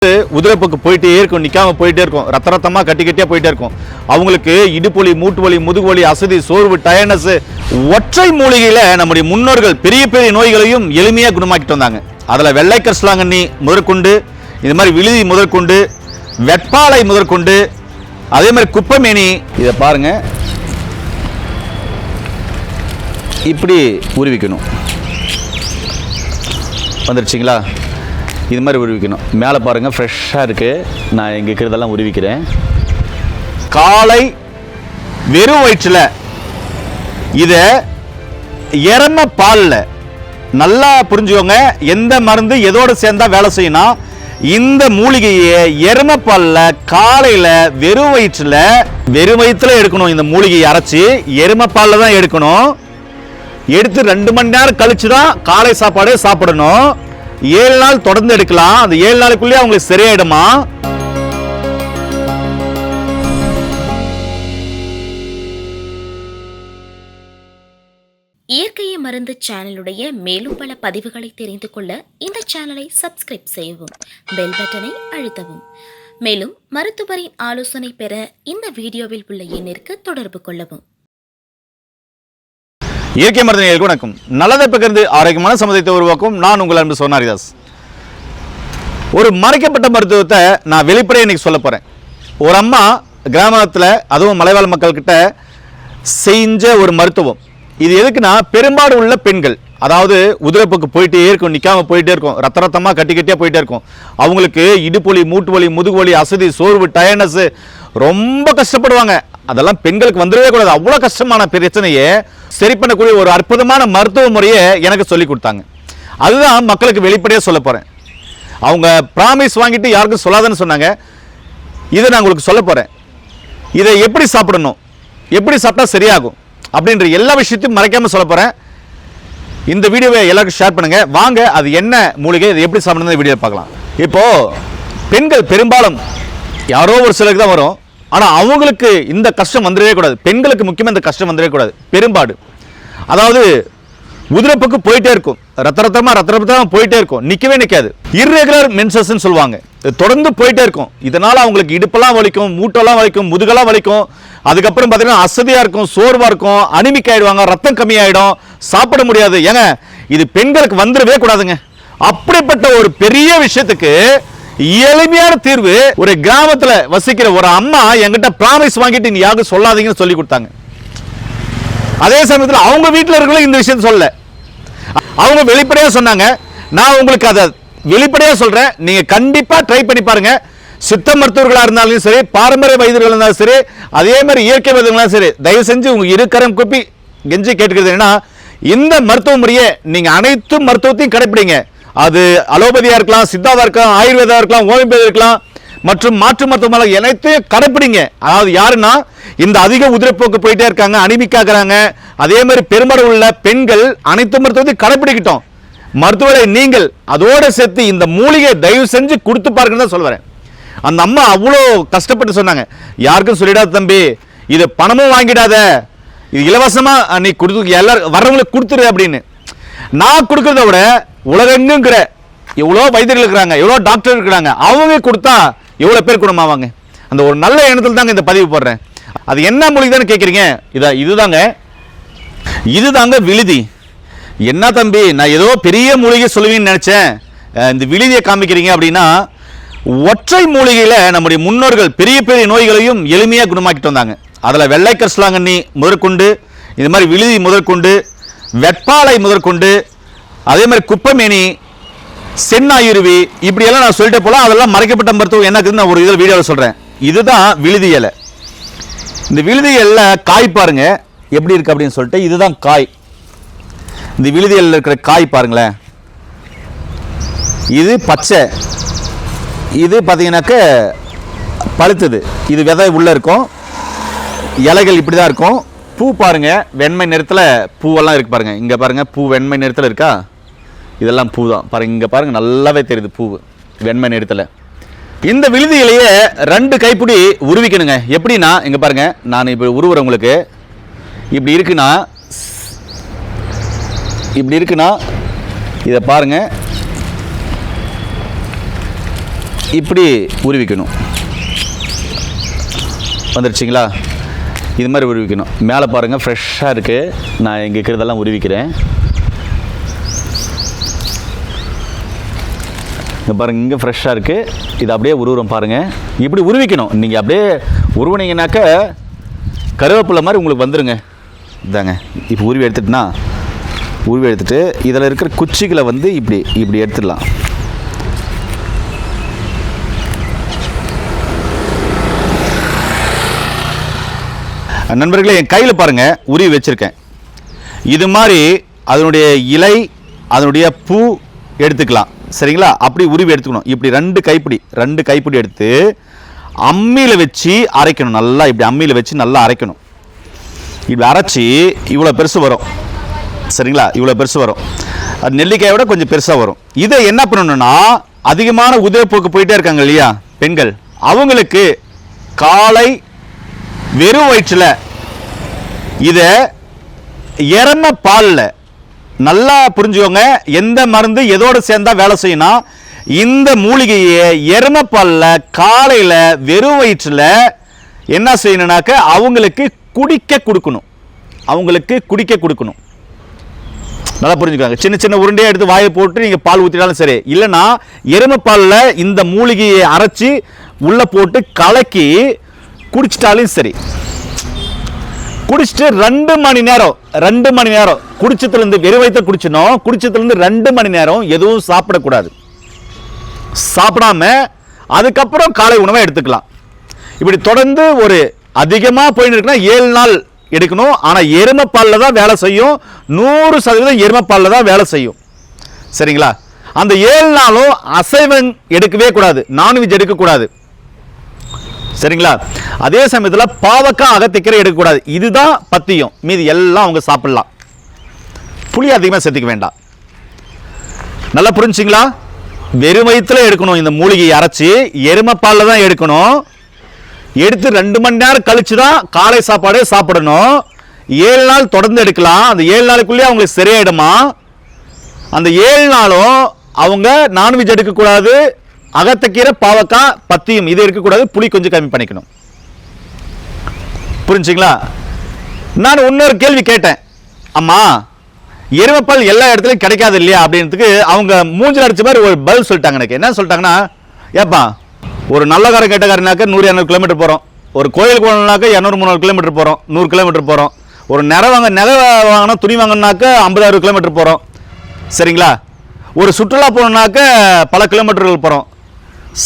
உதிரப்புக்கு போயிட்டே இருக்கும், நிக்காம போயிட்டே இருக்கும், ரத்த ரத்தமா கட்டியா போயிட்டே இருக்கும். அவங்களுக்கு இடுப்பு வலி, மூட்டு வலி, முதுகு வலி, அசதி, சோர்வு, டயர்னஸ், ஒற்றை மூலிகையில நம்முடைய முன்னோர்கள் பெரிய பெரிய நோய்களையும் எளிமையா குணமாக்கிட்டு வந்தாங்க. அதுல வெள்ளை கரிசலாங்கண்ணி முதற்கொண்டு, இந்த மாதிரி விழுதி முதற்கொண்டு, வெட்பாலை முதற்கொண்டு, அதே மாதிரி குப்பைமேனி. இதை பாருங்க, இப்படி உருவிக்கணும். வந்துருச்சிங்களா? இது மாதிரி உருவிக்கணும். மேலே பாருங்கள், ஃப்ரெஷ்ஷாக இருக்குது. நான் இங்கே இருக்கிறதெல்லாம் உருவிக்கிறேன். காலை வெறும் வயிற்றில் இதை எருமை பாலில் நல்லா புரிஞ்சுக்கோங்க. எந்த மருந்து எதோடு சேர்ந்தா வேலை செய்யணும். இந்த மூலிகையை எருமை பாலில் காலையில் வெறும் வயிற்றில் எடுக்கணும். இந்த மூலிகையை அரைச்சி எருமை பாலில் தான் எடுக்கணும். எடுத்து 2 மணி நேரம் கழிச்சு தான் காலை சாப்பாடு சாப்பிடணும். 7 நாள் தொடர்ந்து எடுக்கலாம். அந்த 7 நாளுக்குள்ளே அவங்களுக்கு சரியாயிடுமா? இயற்கையை மருந்து சேனலுடைய மேலும் பல பதிவுகளை தெரிந்து கொள்ள இந்த சேனலை சப்ஸ்கிரைப் செய்யவும், பெல் பட்டனை அழுத்தவும். மேலும் மருத்துவரின் ஆலோசனை பெற இந்த வீடியோவில் உள்ள எண்ணிற்கு தொடர்பு கொள்ளவும். இயற்கை மருத்துவர்களுக்கு வணக்கம். நல்லதை பகிர்ந்து ஆரோக்கியமான சமுதாயத்தை உருவாக்கும் நான் உங்கள் அன்பு சோனாரிதாஸ். ஒரு மறைக்கப்பட்ட மருத்துவத்தை நான் வெளிப்படையாக இன்னைக்கு சொல்ல போகிறேன். ஒரு அம்மா கிராமத்தில், அதுவும் மலைவாழ் மக்கள்கிட்ட செஞ்ச ஒரு மருத்துவம். இது எதுக்குன்னா, பெரும்பாலும் உள்ள பெண்கள், அதாவது உதிரப்புக்கு போயிட்டே இருக்கும், நிற்காம போயிட்டே இருக்கும், ரத்த ரத்தமாக கட்டியா போயிட்டே இருக்கும். அவங்களுக்கு இடுப்பு வலி, மூட்டு வலி, முதுகு வலி, அசதி, சோர்வு, டயர்னஸ், ரொம்ப கஷ்டப்படுவாங்க. அதெல்லாம் பெண்களுக்கு வந்துடவே கூடாது. அவ்வளோ கஷ்டமான பிரச்சனையே சரி பண்ணக்கூடிய ஒரு அற்புதமான மருத்துவ முறையை எனக்கு சொல்லி கொடுத்தாங்க. அதுதான் மக்களுக்கு வெளிப்படையாக சொல்ல போகிறேன். அவங்க ப்ராமிஸ் வாங்கிட்டு யாருக்கும் சொல்லாதன்னு சொன்னாங்க. இதை நான் உங்களுக்கு சொல்ல போகிறேன். இதை எப்படி சாப்பிடணும், எப்படி சாப்பிட்டா சரியாகும் அப்படின்ற எல்லா விஷயத்தையும் மறைக்காமல் சொல்ல போகிறேன். இந்த வீடியோவை எல்லாருக்கும் ஷேர் பண்ணுங்கள். வாங்க, அது என்ன மூலிகை, இதை எப்படி சாப்பிடணும் வீடியோ பார்க்கலாம். இப்போது பெண்கள் பெரும்பாலும் யாரோ ஒரு சிலருக்கு தான் வரும். ஆனால் அவங்களுக்கு இந்த கஷ்டம் வந்துடவே கூடாது. பெண்களுக்கு முக்கியமாக இந்த கஷ்டம் வந்துடவே கூடாது. பெரும்பாடு, அதாவது உதிரப்புக்கு போயிட்டே இருக்கும், ரத்த ரத்தமாக போயிட்டே இருக்கும், நிற்கவே நிற்காது. இர்ரெகுலர் மென்சஸ்ன்னு சொல்லுவாங்க. தொடர்ந்து போயிட்டே இருக்கும். இதனால் அவங்களுக்கு இடுப்பெல்லாம் வலிக்கும், மூட்டெல்லாம் வலிக்கும், முதுகெல்லாம் வலிக்கும். அதுக்கப்புறம் பார்த்தீங்கன்னா அசதியாக இருக்கும், சோர்வாக இருக்கும், அனிமிக் ஆகிடுவாங்க, ரத்தம் கம்மியாயிடும், சாப்பிட முடியாது. ஏங்க, இது பெண்களுக்கு வந்துடவே கூடாதுங்க. அப்படிப்பட்ட ஒரு பெரிய விஷயத்துக்கு எளிமையான தீர்வு ஒரு கிராமத்தில் வசிக்கிற ஒரு அம்மா என்கிட்ட ப்ராமிஸ் வாங்கிட்டு நீ யாருக்கும் சொல்லாதீங்கன்னு சொல்லி கொடுத்தாங்க. அதே சமயத்தில் அவங்க வீட்டில் இருக்கிற இந்த விஷயத்தை சொல்ல, அவங்க வெளிப்படையாக சொன்னாங்க. நான் உங்களுக்கு அதை வெளிப்படையாக சொல்கிறேன். நீங்கள் கண்டிப்பாக ட்ரை பண்ணி பாருங்க. சித்த மருத்துவர்களாக இருந்தாலும் சரி, பாரம்பரிய வைத்தியர்கள் இருந்தாலும் சரி, அதே மாதிரி இயற்கை வைத்தியர்களாலும் சரி, தயவு செஞ்சு உங்க இருக்கரம் குப்பி கெஞ்சி கேட்டுக்கிறது என்னன்னா, இந்த மருத்துவ முறையை நீங்கள் அனைத்து மருத்துவத்தையும் கடைப்பிடிங்க. அது அலோபதியாக இருக்கலாம், சித்தாவாக இருக்கலாம், ஆயுர்வேதா இருக்கலாம், ஹோமியோபதி இருக்கலாம், மற்றும் மாற்று மருத்துவமனை அனைத்தையும் கடைப்பிடிங்க. அதாவது யாருன்னா, இந்த அதிக உதிரப்போக்கு போயிட்டே இருக்காங்க, அனிமிக்காக்குறாங்க, அதே மாதிரி பெரும்பாலும் உள்ள பெண்கள் அனைத்து மருத்துவத்தையும் கடைப்பிடிக்கிட்டோம். மருத்துவரை நீங்கள் அதோட சேர்த்து இந்த மூலிகை தயவு செஞ்சு கொடுத்து பாருங்கன்னு தான் சொல்லுவேன். அந்த அம்மா அவ்வளோ கஷ்டப்பட்டு சொன்னாங்க. யாருக்கும் சொல்லிடாத தம்பி, இது பணமும் வாங்கிடாத, இது இலவசமாக நீ கொடுத்து எல்லாரும் வர்றவங்களுக்கு கொடுத்துரு அப்படின்னு. நான் கொடுக்கறத விட உலகெங்குங்கிற எவ்வளோ வைத்தியர்கள் இருக்கிறாங்க, எவ்வளோ டாக்டர் இருக்கிறாங்க, அவங்க கொடுத்தா எவ்வளோ பேர் குணமாவாங்க. அந்த ஒரு நல்ல எண்ணத்தில் தாங்க இந்த பதிவு போடுறேன். அது என்ன மூலிகை தானே கேட்குறீங்க? இதுதாங்க விழுதி. என்ன தம்பி, நான் ஏதோ பெரிய மூலிகை சொல்லுவீங்கன்னு நினச்சேன், இந்த விழுதியை காமிக்கிறீங்க அப்படின்னா, ஒற்றை மூலிகையில் நம்முடைய முன்னோர்கள் பெரிய பெரிய நோய்களையும் எளிமையாக குணமாக்கிட்டு வந்தாங்க. அதில் வெள்ளை கரிசலாங்கண்ணி முதற்கொண்டு, இந்த மாதிரி விழுதி முதற்கொண்டு, வெட்பாலை முதற்கொண்டு, அதே மாதிரி குப்பைமேனி, சென்னாயுருவி, இப்படியெல்லாம் நான் சொல்லிட்டு போல. அதெல்லாம் மறைக்கப்பட்ட மருத்துவம் என்னக்குன்னு நான் ஒரு இதில் வீடியோவில் சொல்கிறேன். இதுதான் விழுதி இலை. இந்த விழுதி இலை காய் பாருங்க எப்படி இருக்கு அப்படின்னு சொல்லிட்டு. இதுதான் காய். இந்த விழுதி இலையில் இருக்கிற காய் பாருங்களேன். இது பச்சை, இது பார்த்தீங்கன்னாக்க பழுத்தது. இது விதை உள்ளே இருக்கும், இலைகள் இப்படி தான் இருக்கும். பூ பாருங்க, வெண்மை நிறத்தில் பூவெல்லாம் இருக்கு பாருங்க. இங்கே பாருங்க, பூ வெண்மை நிறத்தில் இருக்கா? இதெல்லாம் பூ தான் பாருங்க. இங்கே பாருங்க, நல்லாவே தெரியுது பூ வெண்மை நிறத்தில். இந்த விழுதி இலையை 2 கைப்பிடி உருவிக்கணுங்க. எப்படின்னா, இங்கே பாருங்க, நான் இப்போ உருவுறேன் உங்களுக்கு. இப்படி இருக்குன்னா இதை பாருங்க, இப்படி உருவிக்கணும். வந்துடுச்சிங்களா? இது மாதிரி உருவிக்கணும். மேலே பாருங்கள் ஃப்ரெஷ்ஷாக இருக்குது. நான் இங்கே இருக்கிறதெல்லாம் உருவிக்கிறேன். இங்கே பாருங்கள், இங்கே ஃப்ரெஷ்ஷாக இருக்குது. இது அப்படியே உருவுறோம் பாருங்கள். இப்படி உருவிக்கணும். நீங்கள் அப்படியே உருவினீங்கன்னாக்க கருவேப்பிலை மாதிரி உங்களுக்கு வந்துடுங்க. இதாங்க இப்போ உருவி எடுத்துட்டுனா உருவி எடுத்துகிட்டு இதில் இருக்கிற குச்சிகளை வந்து இப்படி எடுத்துடலாம். நண்பர்களே, என் கையில் பாருங்கள் உருவி வச்சுருக்கேன். இது மாதிரி அதனுடைய இலை, அதனுடைய பூ எடுத்துக்கலாம். சரிங்களா? அப்படி உருவி எடுத்துக்கணும். இப்படி ரெண்டு கைப்பிடி எடுத்து அம்மியில் வச்சு அரைக்கணும். நல்லா இப்படி அம்மியில் வச்சு நல்லா அரைக்கணும். இப்படி அரைச்சி இவ்வளோ பெருசு வரும். சரிங்களா? இவ்வளோ பெருசு வரும். அது நெல்லிக்காயை விட கொஞ்சம் பெருசாக வரும். இதை என்ன பண்ணணும்னா, அதிகமான உதவிப்போக்கு போயிட்டே இருக்காங்க இல்லையா பெண்கள், அவங்களுக்கு காலை வெறும் வயிற்றில் இதை எரும பாலில், நல்லா புரிஞ்சுக்கோங்க, எந்த மருந்து எதோடு சேர்ந்தா வேலை செய்யணும், இந்த மூலிகையை எரும பாலில் காலையில் வெறும் வயிற்றில் என்ன செய்யணும்னாக்க அவங்களுக்கு குடிக்க கொடுக்கணும். நல்லா புரிஞ்சுக்கோங்க. சின்ன சின்ன உருண்டையாக எடுத்து வாயை போட்டு நீங்கள் பால் ஊற்றினாலும் சரி, இல்லைன்னா எரும பாலில் இந்த மூலிகையை அரைச்சி உள்ளே போட்டு கலக்கி குடிச்சிட்டாலும் சரி. குடிச்சிட்டு 2 மணி நேரம் குடிச்சதுலேருந்து வெறும் வயிற்று குடிச்சணும். குடிச்சதுலேருந்து 2 மணி நேரம் எதுவும் சாப்பிடக்கூடாது. சாப்பிடாம அதுக்கப்புறம் காலை உணவை எடுத்துக்கலாம். இப்படி தொடர்ந்து ஒரு அதிகமாக போயின்னு இருக்குன்னா 7 நாள் எடுக்கணும். ஆனால் எருமைப்பாலில் தான் வேலை செய்யும். 100% எருமைப்பாலில் தான் வேலை செய்யும். சரிங்களா? அந்த 7 நாளும் அசைவம் எடுக்கவே கூடாது, நான்வெஜ் எடுக்கக்கூடாது. சரிங்களா? அதே சமயத்தில் பாவக்காய், அகத்திக்கீரை எடுக்கக்கூடாது. இதுதான் பத்தியம். மீதி எல்லாம் அவங்க சாப்பிடலாம். புளி அதிகமாக சேர்த்துக்க வேண்டாம். நல்லா புரிஞ்சுங்களா? வெறும் வயிற்றுல எடுக்கணும். இந்த மூலிகையை அரைச்சி எருமைப்பாலில் தான் எடுக்கணும். எடுத்து 2 மணி நேரம் கழிச்சு தான் காலை சாப்பாடே சாப்பிடணும். 7 நாள் தொடர்ந்து எடுக்கலாம். அந்த 7 நாளுக்குள்ளேயே அவங்களுக்கு சரியாயிடுமா? அந்த 7 நாளும் அவங்க நான்வெஜ் எடுக்கக்கூடாது. அகத்தக்கீரை, பாவக்காய், பத்தியம் இது இருக்கக்கூடாது. புளி கொஞ்சம் கம்மி பண்ணிக்கணும். புரிஞ்சுங்களா? நான் இன்னொரு கேள்வி கேட்டேன். அம்மா, எருமைப்பால் எல்லா இடத்துலையும் கிடைக்காது இல்லையா அப்படின்றதுக்கு அவங்க மூஞ்சில் அடிச்ச மாதிரி ஒரு பதில் சொல்லிட்டாங்க. எனக்கு என்ன சொல்லிட்டாங்கன்னா, ஏப்பா, ஒரு நல்லக்காரன் கெட்டக்காரனாக்க 100-200 கிலோமீட்டர் போகிறோம். ஒரு கோயிலுக்கு போகணுன்னாக்க 200-300 கிலோமீட்டர் போகிறோம். 100 கிலோமீட்டர் போகிறோம். ஒரு நகை வாங்கினா துணி வாங்கினாக்க 50-60 கிலோமீட்டர் போகிறோம். சரிங்களா? ஒரு சுற்றுலா போகணுன்னாக்க பல கிலோமீட்டர்கள் போகிறோம்.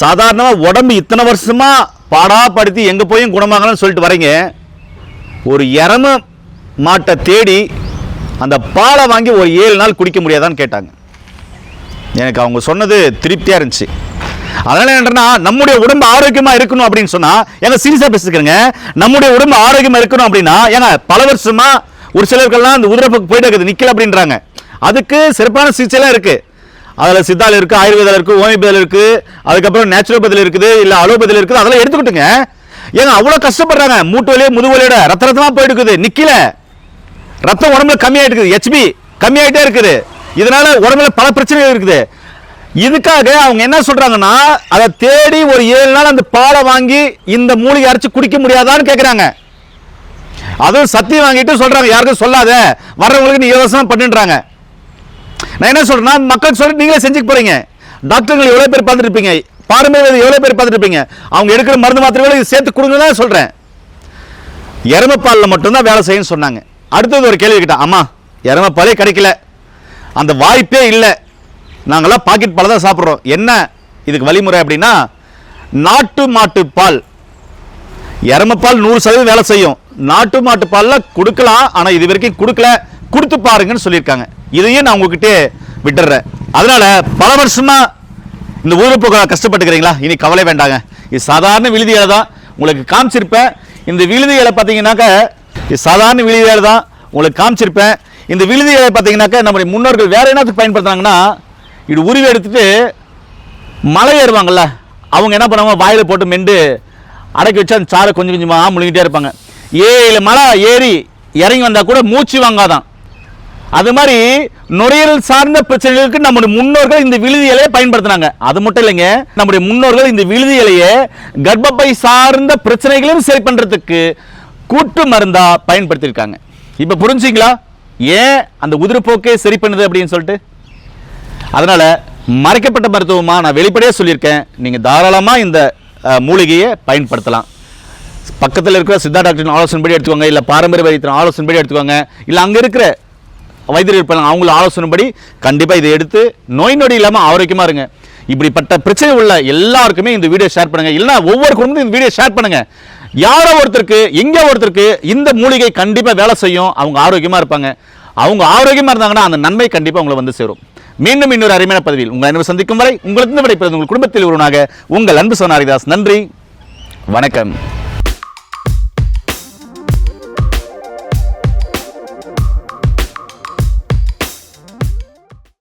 சாதாரணமாக உடம்பு இத்தனை வருஷமாக பாடாப்படுத்தி எங்கே போயும் குணமாகணும்னு சொல்லிட்டு வரீங்க. ஒரு எருமை மாட்டை தேடி அந்த பாலை வாங்கி ஒரு 7 நாள் குடிக்க முடியாதான்னு கேட்டாங்க. எனக்கு அவங்க சொன்னது திருப்தியாக இருந்துச்சு. அதனால என்னன்னா, நம்முடைய உடம்பு ஆரோக்கியமாக இருக்கணும் அப்படின்னு சொன்னால், ஏங்க சீரியஸாக பேசிக்கிறேங்க, நம்முடைய உடம்பு ஆரோக்கியமாக இருக்கணும் அப்படின்னா, ஏங்க பல வருஷமா ஒரு சிலருக்கெல்லாம் அந்த உதிரப்போக்கு போயிட்டு இருக்குது, நிற்கல அப்படின்றாங்க. அதுக்கு சிறப்பான சிகிச்சைலாம் இருக்குது. அதில் சித்தால் இருக்குது, ஆயுர்வேதில் இருக்குது, ஹோமியோபதியில் இருக்குது, அதுக்கப்புறம் நேச்சுரோபதியில் இருக்குது, இல்லை அலோபதியில் இருக்குது. அதெல்லாம் எடுத்துக்கிட்டுங்க. ஏங்க அவ்வளோ கஷ்டப்படுறாங்க. மூட்டு வலியே முதுவலியோட ரத்தமாக போயிட்டு இருக்குது, நிற்கல. ரத்தம் உடம்புல கம்மியாயிட்டு இருக்குது, HB கம்மியாயிட்டே இருக்குது. இதனால உடம்புல பல பிரச்சனைகள் இருக்குது. இதுக்காக அவங்க என்ன சொல்றாங்கன்னா, அதை தேடி ஒரு 7 நாள் அந்த பாலை வாங்கி இந்த மூலிகை அரைச்சு குடிக்க முடியாதான்னு கேட்குறாங்க. அதுவும் சத்தியம் வாங்கிட்டு சொல்றாங்க, யாருக்கும் சொல்லாத, வர்றவங்களுக்கு நீ இலவசமா பண்ணுன்றாங்க. நான் என்ன சொல்றேன்னா, மக்களுக்கு சொல்லி நீங்களே செஞ்சுக்க போறீங்க. டாக்டர்கள் எவ்வளோ பேர் பார்த்துட்டு இருப்பீங்க, பாரம்பரிய எவ்வளோ பேர் பார்த்துட்டு இருப்பீங்க. அவங்க எடுக்கிற மருந்து மாத்திரைகளை சேர்த்து கொடுங்க சொல்றேன். எருமைப்பாலில் மட்டும்தான் வேலை செய்யணும்னு சொன்னாங்க. அடுத்தது ஒரு கேள்வி கேட்டேன். அம்மா, எருமைப்பாலே கிடைக்கல, அந்த வாய்ப்பே இல்லை, நாங்கள்லாம் பாக்கெட் பால் தான் சாப்பிட்றோம், என்ன இதுக்கு வழிமுறை அப்படின்னா, நாட்டு மாட்டு பால், எருமைப்பால் 100% வேலை செய்யும். நாட்டு மாட்டு பாலில் கொடுக்கலாம். ஆனால் இது வரைக்கும் கொடுக்கல, கொடுத்து பாருங்கன்னு சொல்லியிருக்காங்க. இதையும் நான் உங்ககிட்ட விட்டுறேன். அதனால பல வருஷமா இந்த ஊரப்போக்க கஷ்டப்பட்டுக்கிறீங்களா? இனி கவலை வேண்டாங்க. இது சாதாரண விழுதிகளை தான் உங்களுக்கு காமிச்சிருப்பேன். இந்த விழுதிகளை பார்த்தீங்கன்னாக்க இது சாதாரண விழுதிகளை தான் உங்களுக்கு காமிச்சிருப்பேன். இந்த விழுதிகளை பார்த்தீங்கன்னாக்க நம்முடைய முன்னோர்கள் வேற என்னத்துக்கு பயன்படுத்துறாங்கன்னா, இது உருவி எடுத்துட்டு மலை ஏறுவாங்கல்ல, அவங்க என்ன பண்ணுவாங்க, வாயில் போட்டு மெண்டு அடக்கி வச்சு அந்த சாரை கொஞ்சம் கொஞ்சமாக முழுங்கிட்டே இருப்பாங்க. 7 மலை ஏறி இறங்கி வந்தால் கூட மூச்சு வாங்காதான். அது மாதிரி நுரையீரல் சார்ந்த பிரச்சனைகளுக்கு நம்முடைய முன்னோர்கள் இந்த விழுதி இலையை பயன்படுத்தினாங்க. அது மட்டும் இல்லைங்க, நம்முடைய முன்னோர்கள் இந்த விழுதி இலையை கர்ப்பப்பை சார்ந்த பிரச்சனைகளையும் சரி பண்றதுக்கு கூட்டு மருந்தா பயன்படுத்தியிருக்காங்க. இப்ப புரிஞ்சுங்களா ஏன் அந்த உதிர்போக்கே சரி பண்ணுது அப்படின்னு சொல்லிட்டு? அதனால மறைக்கப்பட்ட மருத்துவமா நான் வெளிப்படையாக சொல்லியிருக்கேன், நீங்க தாராளமா இந்த மூலிகையை பயன்படுத்தலாம். பக்கத்தில் இருக்கிற சித்தா டாக்டரின் ஆலோசனைப்படி எடுத்துக்கோங்க, இல்லை பாரம்பரிய வைத்தியத்தின் ஆலோசனைப்படி எடுத்துக்கோங்க, இல்லை அங்கே இருக்கிற வைத்தியர் இருப்பாங்க அவங்கள ஆலோசனைப்படி கண்டிப்பாக இதை எடுத்து நோய் நொடி இல்லாமல் ஆரோக்கியமாக இருங்க. இப்படிப்பட்ட பிரச்சனை உள்ள எல்லாருக்குமே இந்த வீடியோ ஷேர் பண்ணுங்க, இல்லைன்னா ஒவ்வொரு குடும்பமும் இந்த வீடியோ ஷேர் பண்ணுங்க. யாரோ ஒருத்தருக்கு எங்கே ஒருத்தருக்கு இந்த மூலிகை கண்டிப்பாக வேலை செய்யும், அவங்க ஆரோக்கியமாக இருப்பாங்க. அவங்க ஆரோக்கியமாக இருந்தாங்கன்னா அந்த நன்மை கண்டிப்பாக உங்களை வந்து சேரும். மீண்டும் இன்னொரு அருமையான பதிவில் உங்கள் அன்பு சந்திக்கும் வரை உங்களுக்கு விடைபெறுவது உங்கள் குடும்பத்தில் ஒருவனாக உங்கள் அன்பு சோனாரிதாஸ். நன்றி, வணக்கம்.